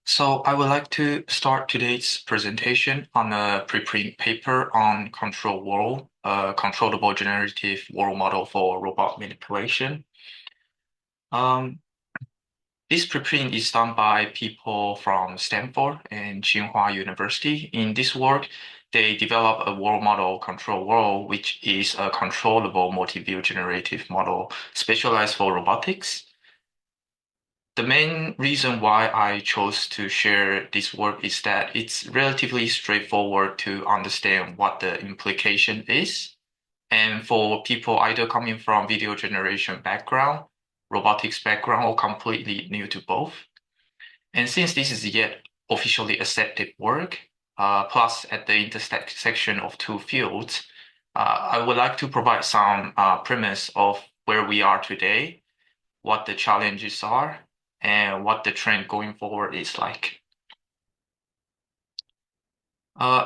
So I would like to start today's presentation on a preprint paper on Control-World, a controllable generative world model for robot manipulation. This preprint is done by people from Stanford and Tsinghua University. In this work, they develop a world model, Control-World, which is a controllable multi-view generative model specialized for robotics. The main reason why I chose to share this work is that it's relatively straightforward to understand what the implication is. And for people either coming from video generation background, robotics background, or completely new to both. And since this is yet officially accepted work, plus at the intersection of two fields, I would like to provide some premise of where we are today, what the challenges are, and what the trend going forward is like.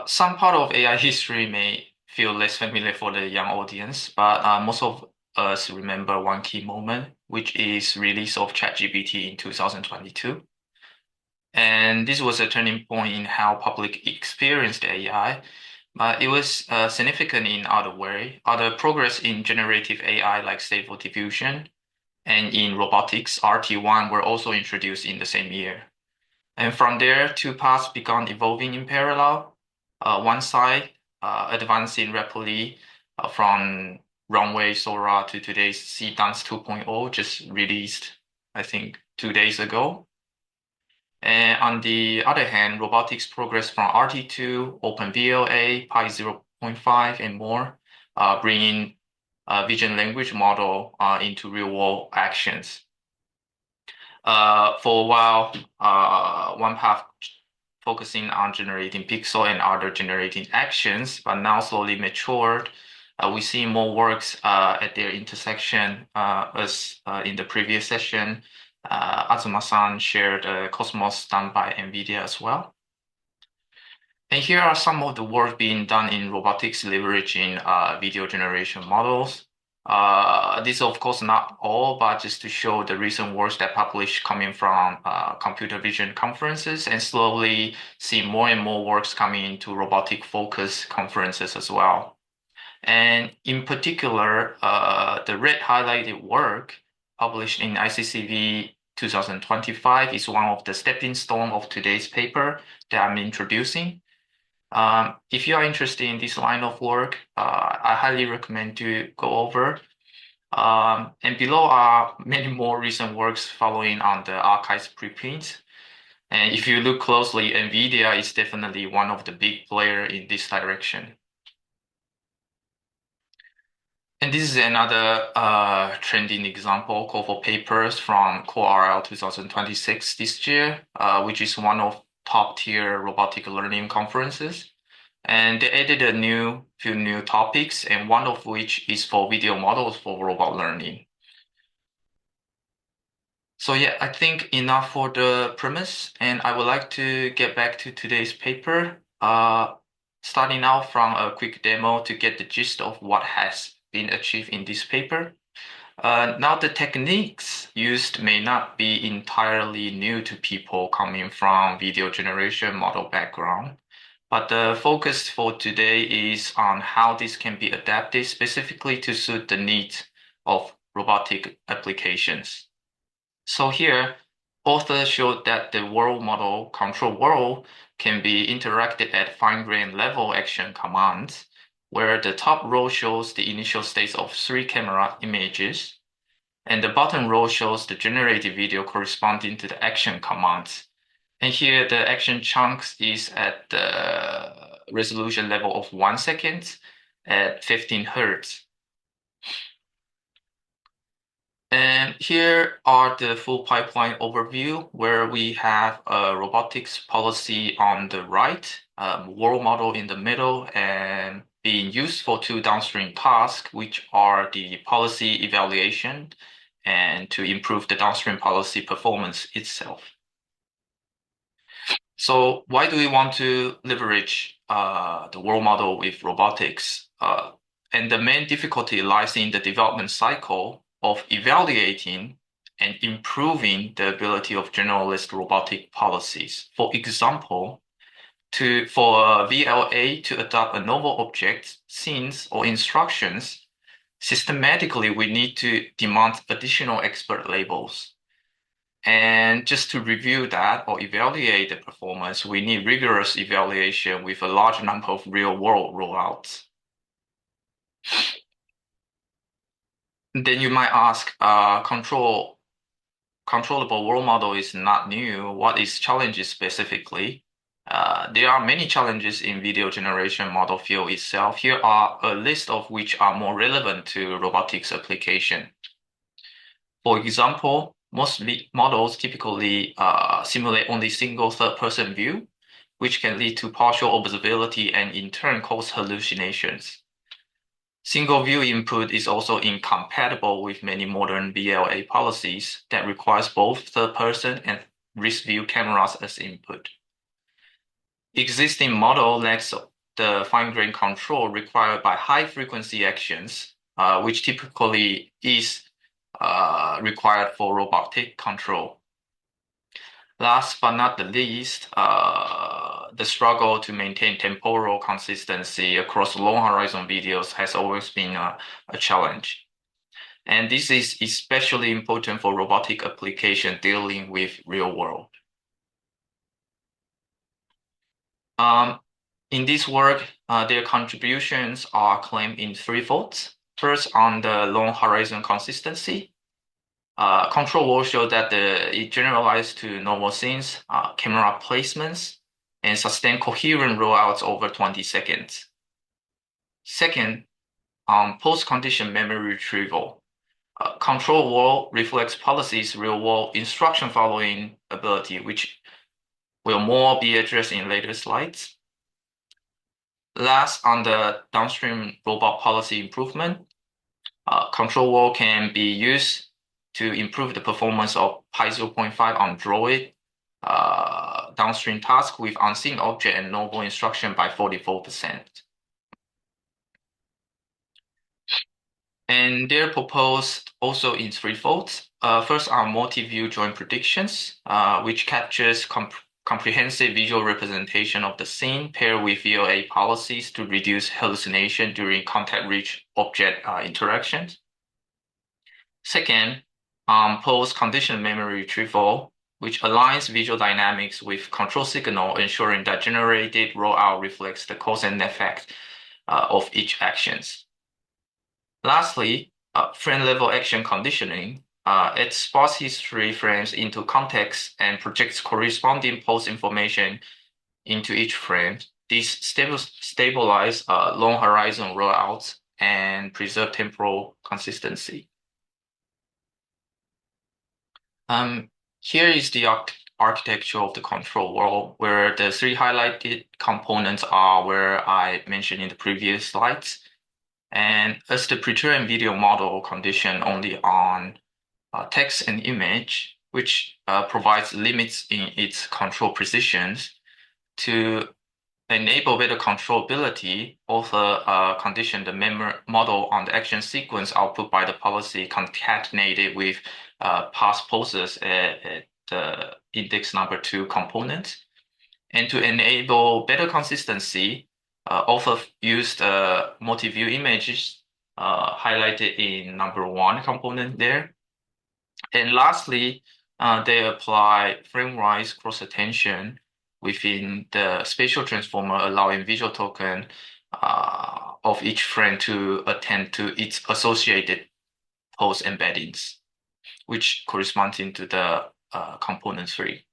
Some part of AI history may feel less familiar for the young audience, but most of us remember one key moment, which is release of ChatGPT in 2022. And this was a turning point in how public experienced AI, but it was significant in other way. Other progress in generative AI like Stable Diffusion and in robotics, RT1 were also introduced in the same year. And from there, two paths began evolving in parallel. One side advancing rapidly from Runway Sora to today's C-Dance 2.0, just released, I think, 2 days ago. And on the other hand, robotics progressed from RT2, OpenVLA, Pi 0.5, and more, bringing vision language model into real-world actions. For a while, one path focusing on generating pixel and other generating actions, but now slowly matured. We see more works at their intersection, as in the previous session, Azuma-san shared Cosmos done by NVIDIA as well. And here are some of the work being done in robotics leveraging video generation models. This is of course not all, but just to show the recent works that published coming from computer vision conferences, and slowly see more and more works coming into robotic focus conferences as well. And in particular, the red highlighted work published in ICCV 2025 is one of the stepping stones of today's paper that I'm introducing. If you are interested in this line of work, I highly recommend to go over. And below are many more recent works following on the archives preprints. And if you look closely, NVIDIA is definitely one of the big players in this direction. And this is another trending example, call for papers from CoreRL 2026 this year, which is one of top-tier robotic learning conferences. And they added a few new topics, and one of which is for video models for robot learning. So yeah, I think enough for the premise, and I would like to get back to today's paper, starting out from a quick demo to get the gist of what has been achieved in this paper. Now the techniques used may not be entirely new to people coming from video generation model background, but the focus for today is on how this can be adapted specifically to suit the needs of robotic applications. So here, authors showed that the world model Control-World can be interacted at fine-grained level action commands, where the top row shows the initial states of 3 camera images, and the bottom row shows the generated video corresponding to the action commands. And here the action chunks is at the resolution level of 1 second at 15 Hertz. And here are the full pipeline overview, where we have a robotics policy on the right, world model in the middle, and being used for 2 downstream tasks, which are the policy evaluation and to improve the downstream policy performance itself. So why do we want to leverage the world model with robotics? And the main difficulty lies in the development cycle of evaluating and improving the ability of generalist robotic policies. For example, for a VLA to adopt a novel object, scenes, or instructions, systematically we need to demand additional expert labels. And just to review that or evaluate the performance, we need rigorous evaluation with a large number of real-world rollouts. Then you might ask, controllable world model is not new. What is challenges specifically? There are many challenges in video generation model field itself. Here are a list of which are more relevant to robotics application. For example, most models typically simulate only single third-person view, which can lead to partial observability and in turn cause hallucinations. Single view input is also incompatible with many modern VLA policies that requires both third-person and wrist view cameras as input. Existing model lacks the fine-grained control required by high-frequency actions, which typically is required for robotic control. Last but not the least, the struggle to maintain temporal consistency across long horizon videos has always been a challenge. And this is especially important for robotic application dealing with real world. In this work, their contributions are claimed in three folds. First, on the long horizon consistency. Control-World showed that it generalized to normal scenes, camera placements, and sustained coherent rollouts over 20 seconds. Second, post-condition memory retrieval. Control-World reflects policies real-world instruction following ability, which will more be addressed in later slides. Last, on the downstream robot policy improvement, Control-World can be used to improve the performance of Pi 0.5 on Droid downstream task with unseen object and novel instruction by 44%. And they're proposed also in three folds. First are multi-view joint predictions, which captures comprehensive visual representation of the scene paired with VLA policies to reduce hallucination during contact-rich object interactions. Second, post-condition memory retrieval, which aligns visual dynamics with control signal, ensuring that generated rollout reflects the cause and effect of each actions. Lastly, frame-level action conditioning. It spots history frames into context and projects corresponding post information into each frame. These stabilize long horizon rollouts and preserve temporal consistency. Here is the architecture of the Control-World, where the three highlighted components are where I mentioned in the previous slides. And as the pretrained video model condition only on text and image, which provides limits in its control precisions. To enable better controllability, author conditioned the model on the action sequence output by the policy concatenated with past poses at the index number 2 component. And to enable better consistency, author used multi-view images highlighted in number 1 component there. And lastly, they apply frame-wise cross-attention within the spatial transformer, allowing visual token of each frame to attend to its associated pose embeddings, which corresponds into the component 3.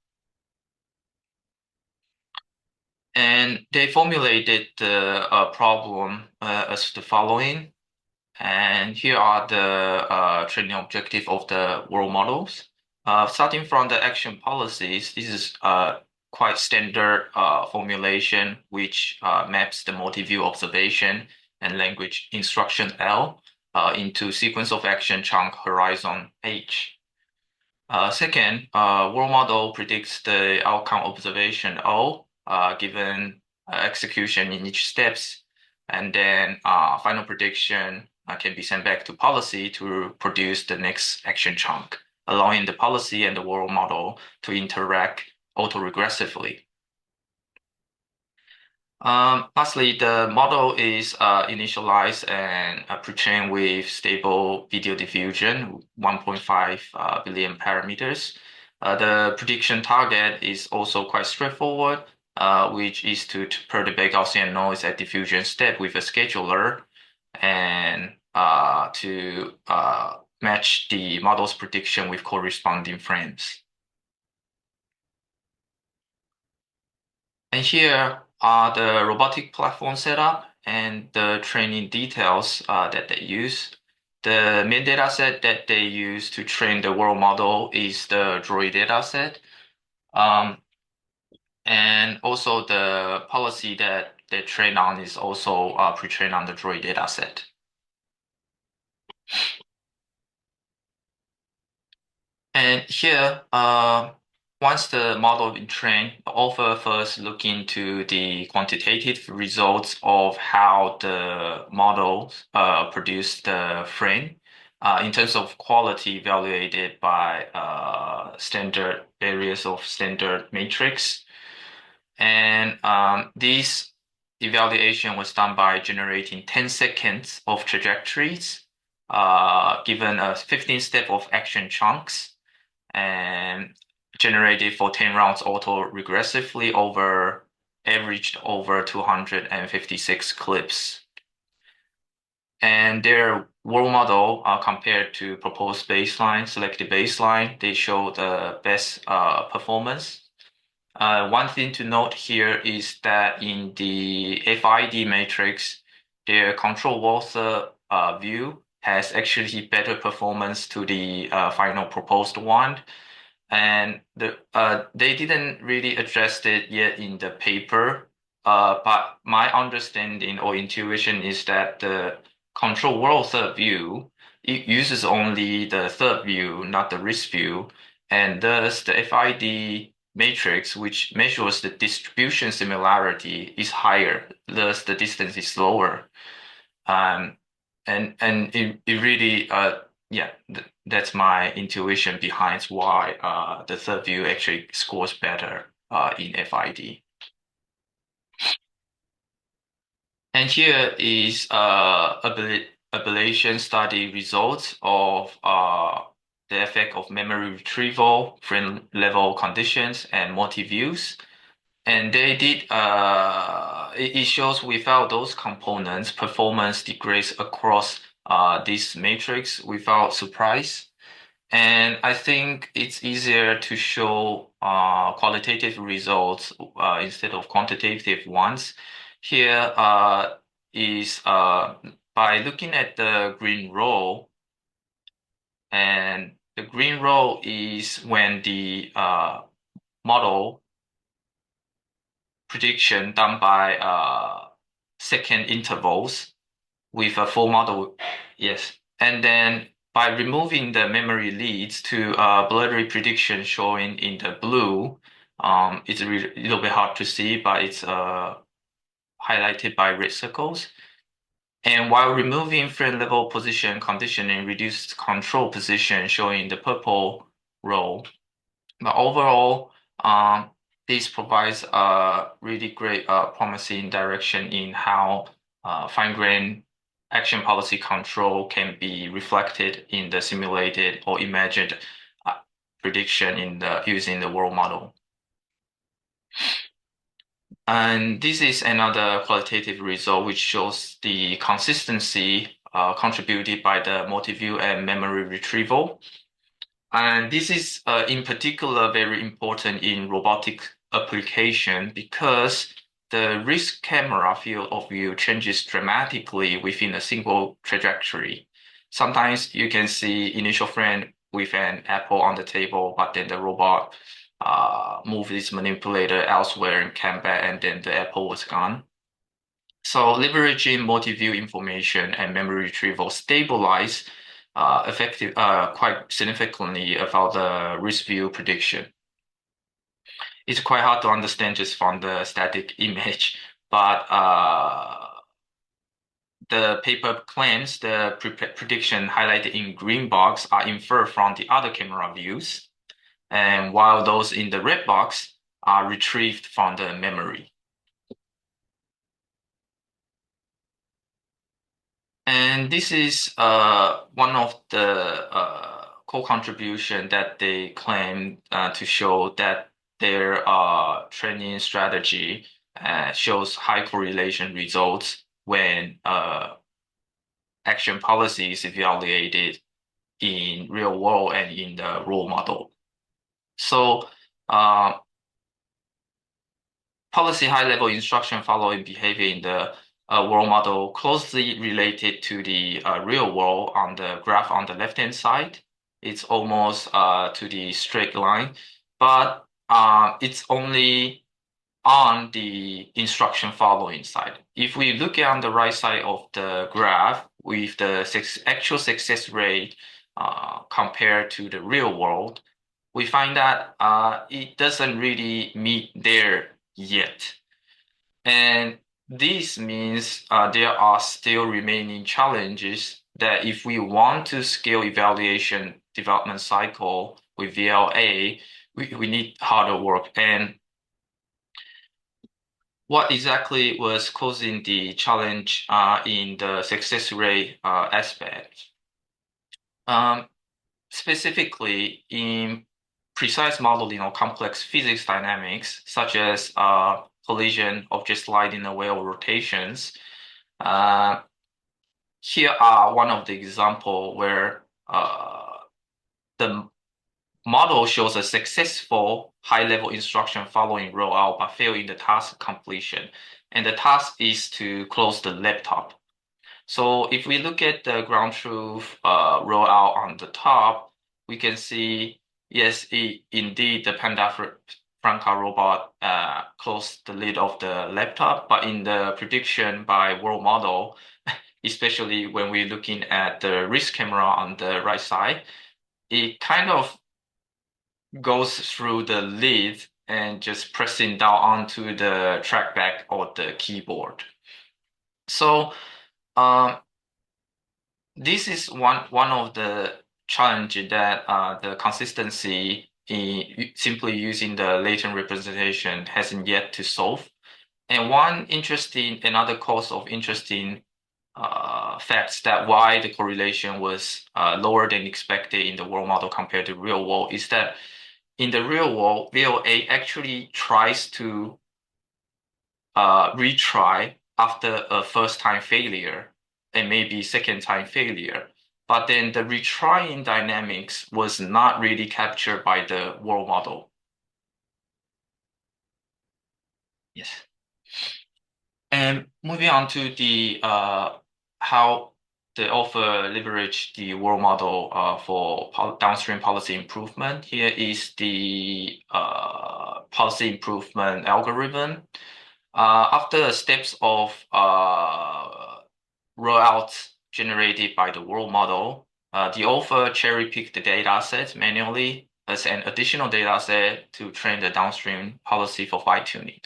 And they formulated the problem as the following. And here are the training objective of the world models. Starting from the action policies, this is quite standard formulation, which maps the multi-view observation and language instruction L into sequence of action chunk horizon H. Second, world model predicts the outcome observation O given execution in each steps, and then final prediction can be sent back to policy to produce the next action chunk allowing the policy and the world model to interact autoregressively. Lastly, the model is initialized and pre-trained with stable video diffusion, 1.5 billion parameters. The prediction target is also quite straightforward, which is to perturb Gaussian noise at diffusion step with a scheduler and to match the model's prediction with corresponding frames. And here are the robotic platform setup and the training details that they use. The main dataset that they use to train the world model is the Droid dataset. And also the policy that they train on is also pre-trained on the Droid dataset. And here, once the model is trained, the author first look into the quantitative results of how the model produced the frame in terms of quality evaluated by standard areas of standard matrix. And this evaluation was done by generating 10 seconds of trajectories, given a 15 step of action chunks, and generated for 10 rounds auto-regressively averaged over 256 clips. And their world model compared to proposed baseline, selected baseline, they show the best performance. One thing to note here is that in the FID matrix, their Control-World view has actually better performance to the final proposed one. And they didn't really address it yet in the paper, but my understanding or intuition is that the Control-World third view, it uses only the third view, not the risk view, and thus the FID matrix, which measures the distribution similarity, is higher, thus the distance is lower. And it really that's my intuition behind why the third view actually scores better in FID. And here is ablation study results of the effect of memory retrieval, frame level conditions, and multi-views. And they did, it shows without those components, performance degrades across this matrix without surprise. And I think it's easier to show qualitative results instead of quantitative ones. Here is by looking at the green row, and the green row is when the model prediction done by second intervals with a full model, yes. And then by removing the memory leads to blurry prediction showing in the blue, it's a little bit hard to see, but it's highlighted by red circles. And while removing frame level position conditioning reduced control position showing the purple row. But overall, this provides a really great promising direction in how fine-grained action policy control can be reflected in the simulated or imagined prediction using the world model. And this is another qualitative result which shows the consistency contributed by the multi-view and memory retrieval. And this is in particular very important in robotic application because the risk camera field of view changes dramatically within a single trajectory. Sometimes you can see initial frame with an apple on the table, but then the robot move this manipulator elsewhere and came back, and then the apple was gone. So leveraging multi-view information and memory retrieval stabilize effective quite significantly about the risk view prediction. It's quite hard to understand just from the static image, but the paper claims the prediction highlighted in green box are inferred from the other camera views, and while those in the red box are retrieved from the memory. And this is one of the core contribution that they claim to show that their training strategy shows high correlation results when action policy is evaluated in real world and in the role model. So policy high-level instruction following behavior in the world model closely related to the real world on the graph on the left-hand side. It's almost to the straight line, but it's only on the instruction following side. If we look at on the right side of the graph with the actual success rate compared to the real world, we find that it doesn't really meet there yet. And this means there are still remaining challenges that if we want to scale evaluation development cycle with VLA, we need harder work. And what exactly was causing the challenge in the success rate aspect? Specifically in precise modeling of complex physics dynamics, such as collision, object sliding away, or rotations. Here are one of the example where the model shows a successful high-level instruction following rollout but fail in the task completion. And the task is to close the laptop. So if we look at the ground truth rollout on the top, we can see, yes, indeed, the Panda Franca robot closed the lid of the laptop, but in the prediction by world model, especially when we're looking at the wrist camera on the right side, it kind of goes through the lid and just pressing down onto the trackpad or the keyboard. So this is one of the challenges that the consistency in simply using the latent representation hasn't yet to solve. And another cause of interesting facts that why the correlation was lower than expected in the world model compared to real world is that in the real world, VLA actually tries to retry after a first time failure and maybe second time failure. But then the retrying dynamics was not really captured by the world model. Yes. And moving on to the how the author leverage the world model for downstream policy improvement. Here is the policy improvement algorithm. After the steps of rollouts generated by the world model, the author cherry-picked the data set manually as an additional data set to train the downstream policy for fine-tuning.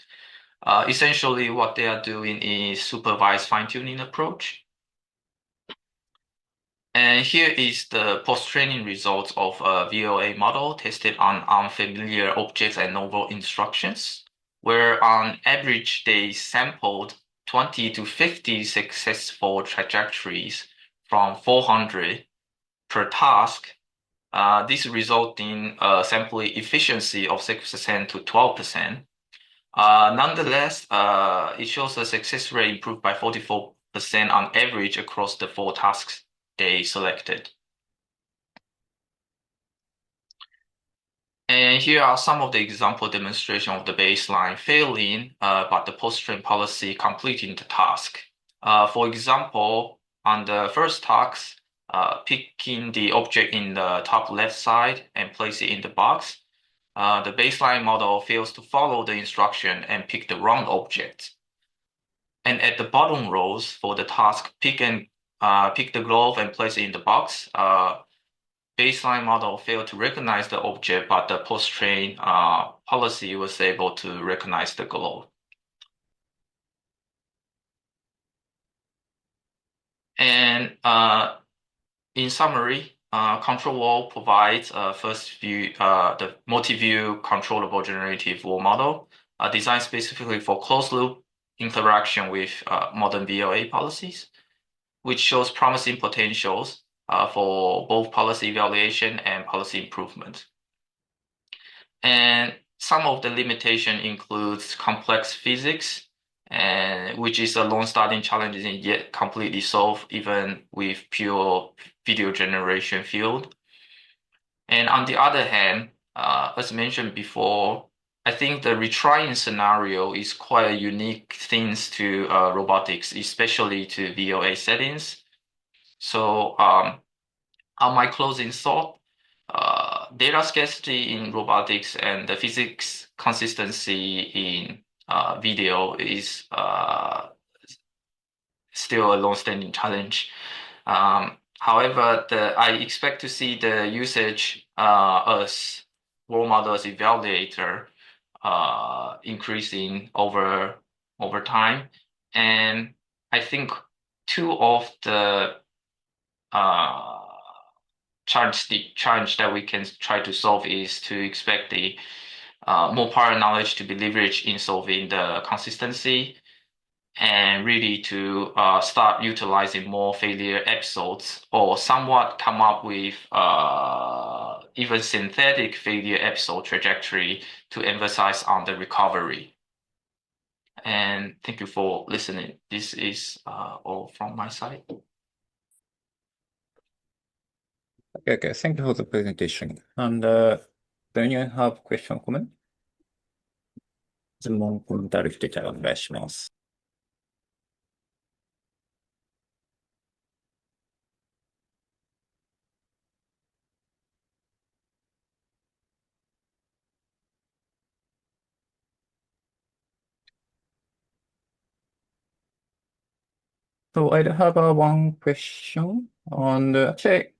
Essentially, what they are doing is supervised fine-tuning approach. And here is the post-training results of a VOA model tested on unfamiliar objects and novel instructions, where on average they sampled 20 to 50 successful trajectories from 400 per task. This results in a sampling efficiency of 6% to 12%. Nonetheless, it shows a success rate improved by 44% on average across the 4 tasks they selected. And here are some of the example demonstration of the baseline failing, but the post-train policy completing the task. For example, on the first task, picking the object in the top left side and place it in the box, the baseline model fails to follow the instruction and pick the wrong object. And at the bottom rows for the task, pick the glove and place it in the box. Baseline model failed to recognize the object, but the post-train policy was able to recognize the glove. And in summary, Control-World provides the multi-view controllable generative world model designed specifically for closed-loop interaction with modern VLA policies, which shows promising potentials for both policy evaluation and policy improvement. And some of the limitation includes complex physics, which is a long-standing challenge and yet completely solved even with pure video generation field. And on the other hand, as mentioned before, I think the retrying scenario is quite a unique thing to robotics, especially to VOA settings. So on my closing thought, data scarcity in robotics and the physics consistency in video is still a long-standing challenge. However, I expect to see the usage as role model as evaluator increasing over time, and I think two of the challenge that we can try to solve is to expect the more prior knowledge to be leveraged in solving the consistency, and really to start utilizing more failure episodes or somewhat come up with even synthetic failure episode trajectory to emphasize on the recovery. And thank you for listening. This is all from my side. Okay, thank you for the presentation. And do anyone have question or comment? 質問、コメントある人いたらお願いします。So I have one question on actually,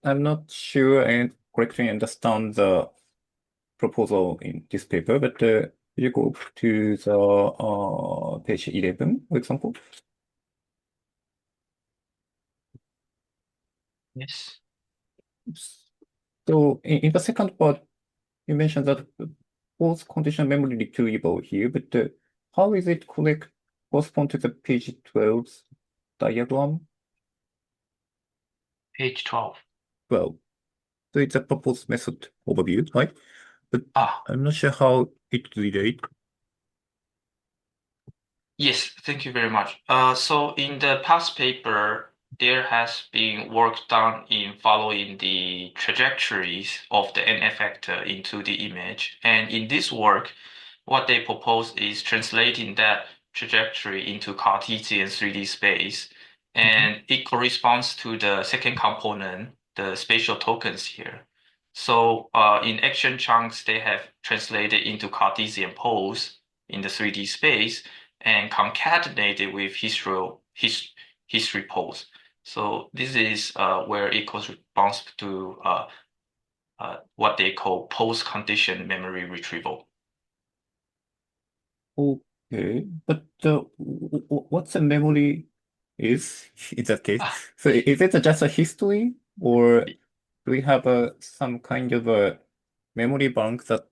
I'm not sure I correctly understand the proposal in this paper, but you go to the page 11, for example. Yes. So in the second part, you mentioned that both conditional memory retrieval here, but how is it correspond to the page 12 diagram? Page 12. Well, so it's a proposed method overview, right? But I'm not sure how it relates. Yes, thank you very much. So in the past paper, there has been work done in following the trajectories of the NF vector into the image. And in this work, what they propose is translating that trajectory into Cartesian 3D space. And it corresponds to the second component, the spatial tokens here. So in action chunks, they have translated into Cartesian poles in the 3D space and concatenated with history poles. So this is where it corresponds to what they call post-condition memory retrieval. Okay, but what's a memory is in that case? So is it just a history, or do we have some kind of a memory bank that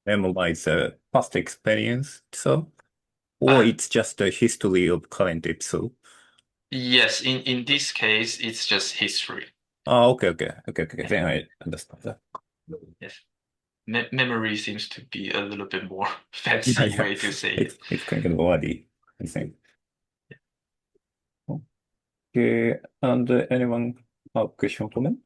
memorize past experience? So, or it's just a history of current episode? Yes, in this case, it's just history. Okay. Then I understand that. Yes. Memory seems to be a little bit more fancy way to say it. It's kind of wordy, I think. Okay, and anyone have question for me?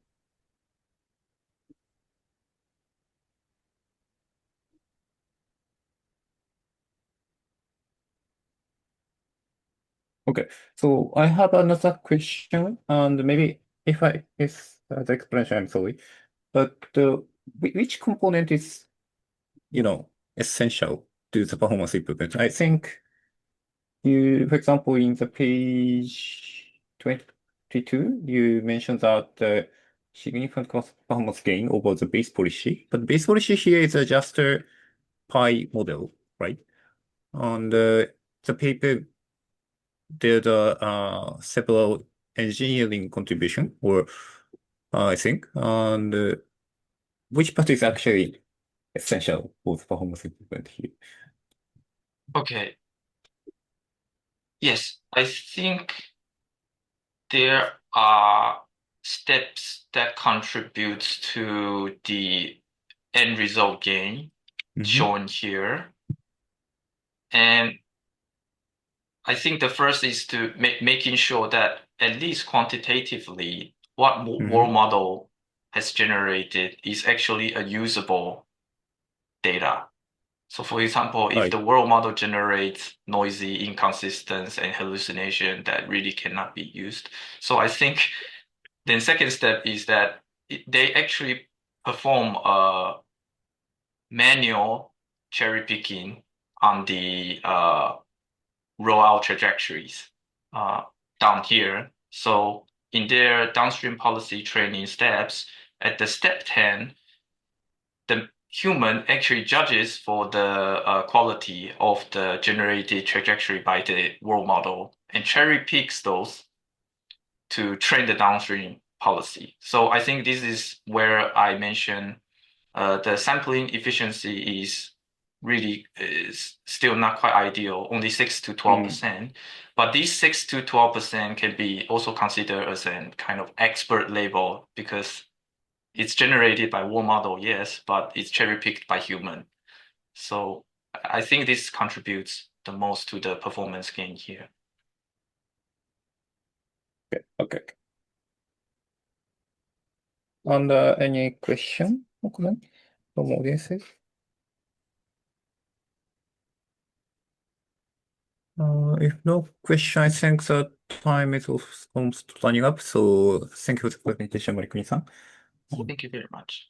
Okay, so I have another question, and maybe if the explanation, I'm sorry, but which component is, essential to the performance improvement? I think for example, in the page 22, you mentioned that significant performance gain over the base policy, but base policy here is just a pi model, right? And the paper, there are several engineering contribution, or I think, and which part is actually essential for the performance improvement here? Okay. Yes, I think there are steps that contribute to the end result gain shown here. And I think the first is to making sure that at least quantitatively, what world model has generated is actually a usable data. So for example, if the world model generates noisy, inconsistent, and hallucination that really cannot be used. So I think then second step is that they actually perform a manual cherry picking on the rollout trajectories down here. So in their downstream policy training steps, at the step 10, the human actually judges for the quality of the generated trajectory by the world model and cherry picks those to train the downstream policy. So I think this is where I mentioned the sampling efficiency is still not quite ideal, only 6 to 12%. But these 6 to 12% can be also considered as a kind of expert level because it's generated by world model, yes, but it's cherry picked by human. So I think this contributes the most to the performance gain here. Okay. And any question or comment from audiences? If no question, I think the time is almost running up. So thank you for the presentation, Morikuni-san. Thank you very much.